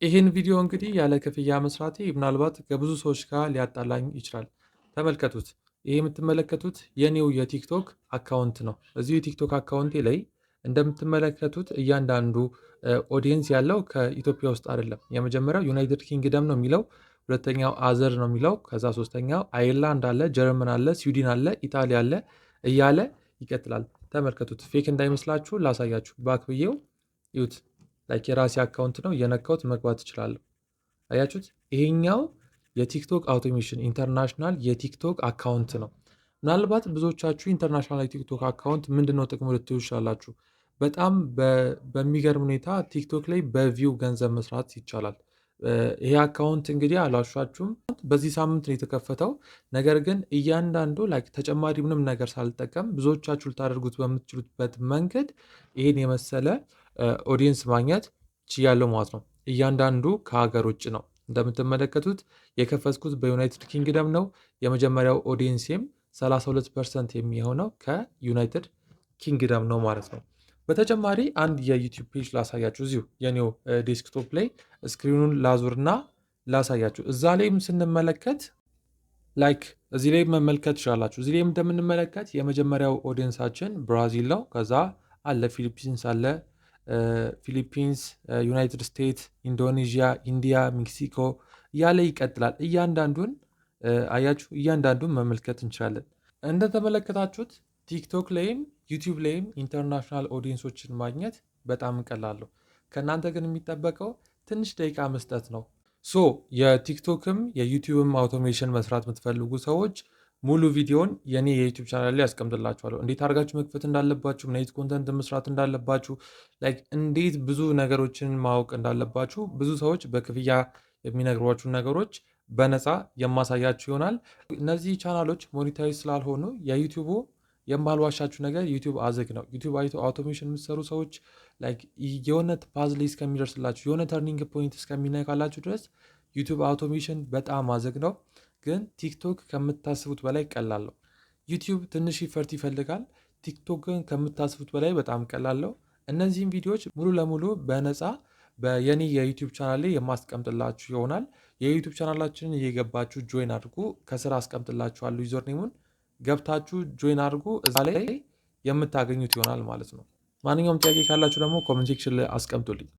ይህን ቪዲዮ እንግዲህ ያለ ክፍያ መስራቴ ምናልባት ከብዙ ሰዎች ጋር ሊያጣላኝ ይችላል። ተመልከቱት። ይህ የምትመለከቱት የኔው የቲክቶክ አካውንት ነው። እዚሁ የቲክቶክ አካውንቴ ላይ እንደምትመለከቱት እያንዳንዱ ኦዲየንስ ያለው ከኢትዮጵያ ውስጥ አይደለም። የመጀመሪያው ዩናይትድ ኪንግደም ነው የሚለው፣ ሁለተኛው አዘር ነው የሚለው፣ ከዛ ሶስተኛው አይርላንድ አለ፣ ጀርመን አለ፣ ስዊድን አለ፣ ኢጣሊያ አለ እያለ ይቀጥላል። ተመልከቱት። ፌክ እንዳይመስላችሁ ላሳያችሁ። ባክ ብዬው ይዩት። ላይክ የራሴ አካውንት ነው፣ እየነካሁት መግባት እችላለሁ። አያችሁት? ይሄኛው የቲክቶክ አውቶሜሽን ኢንተርናሽናል የቲክቶክ አካውንት ነው። ምናልባት ብዙዎቻችሁ ኢንተርናሽናል የቲክቶክ አካውንት ምንድነው ጥቅሙ ልትሉ ይችላላችሁ። በጣም በሚገርም ሁኔታ ቲክቶክ ላይ በቪው ገንዘብ መስራት ይቻላል። ይሄ አካውንት እንግዲህ አላሿችሁም በዚህ ሳምንት ነው የተከፈተው። ነገር ግን እያንዳንዱ ላይክ ተጨማሪ ምንም ነገር ሳልጠቀም ብዙዎቻችሁ ልታደርጉት በምትችሉበት መንገድ ይሄን የመሰለ ኦዲየንስ ማግኘት ችያለሁ ማለት ነው። እያንዳንዱ ከሀገር ውጭ ነው። እንደምትመለከቱት የከፈትኩት በዩናይትድ ኪንግደም ነው። የመጀመሪያው ኦዲየንሴም 32% የሚሆነው ከዩናይትድ ኪንግደም ነው ማለት ነው። በተጨማሪ አንድ የዩቲዩብ ፔጅ ላሳያችሁ። እዚሁ የኔው ዴስክቶፕ ላይ ስክሪኑን ላዙርና ላሳያችሁ። እዛ ላይም ስንመለከት ላይክ እዚህ ላይ መመልከት ትችላላችሁ። እዚህ ላይ እንደምንመለከት የመጀመሪያው ኦዲየንሳችን ብራዚል ነው። ከዛ አለ ፊሊፒንስ አለ ፊሊፒንስ፣ ዩናይትድ ስቴትስ፣ ኢንዶኔዥያ፣ ኢንዲያ፣ ሜክሲኮ እያለ ይቀጥላል። እያንዳንዱን አያችሁ፣ እያንዳንዱን መመልከት እንችላለን። እንደተመለከታችሁት ቲክቶክ ላይም ዩቲዩብ ላይም ኢንተርናሽናል ኦዲየንሶችን ማግኘት በጣም ቀላል ነው። ከእናንተ ግን የሚጠበቀው ትንሽ ደቂቃ መስጠት ነው። ሶ የቲክቶክም የዩቲዩብም አውቶሜሽን መስራት የምትፈልጉ ሰዎች ሙሉ ቪዲዮን የኔ የዩቲዩብ ቻናል ላይ ያስቀምጥላችኋለሁ። እንዴት አድርጋችሁ መክፈት እንዳለባችሁ፣ ምን አይነት ኮንተንት መስራት እንዳለባችሁ፣ ላይክ እንዴት ብዙ ነገሮችን ማወቅ እንዳለባችሁ ብዙ ሰዎች በክፍያ የሚነግሯችሁን ነገሮች በነፃ የማሳያችሁ ይሆናል። እነዚህ ቻናሎች ሞኔታይዝ ስላልሆኑ የዩቲዩቡ የማልዋሻችሁ ነገር ዩቲዩብ አዝግ ነው። ዩቲዩብ አውቶሜሽን የምትሰሩ ሰዎች ላይክ የሆነ ፓዝ ላይ እስከሚደርስላችሁ የሆነ ተርኒንግ ፖይንት እስከሚነካላችሁ ድረስ ዩቲዩብ አውቶሜሽን በጣም አዝግ ነው። ግን ቲክቶክ ከምታስቡት በላይ ቀላል ነው። ዩቲዩብ ትንሽ ኢፈርት ይፈልጋል። ቲክቶክ ግን ከምታስቡት በላይ በጣም ቀላል ነው። እነዚህም ቪዲዮዎች ሙሉ ለሙሉ በነፃ በየኔ የዩቲዩብ ቻናል ላይ የማስቀምጥላችሁ ይሆናል። የዩቲዩብ ቻናላችንን እየገባችሁ ጆይን አድርጉ። ከስራ አስቀምጥላችኋለሁ ዩዘር ኔሙን፣ ገብታችሁ ጆይን አድርጉ። እዛ ላይ የምታገኙት ይሆናል ማለት ነው። ማንኛውም ጥያቄ ካላችሁ ደግሞ ኮሜንት ሴክሽን ላይ አስቀምጡልኝ።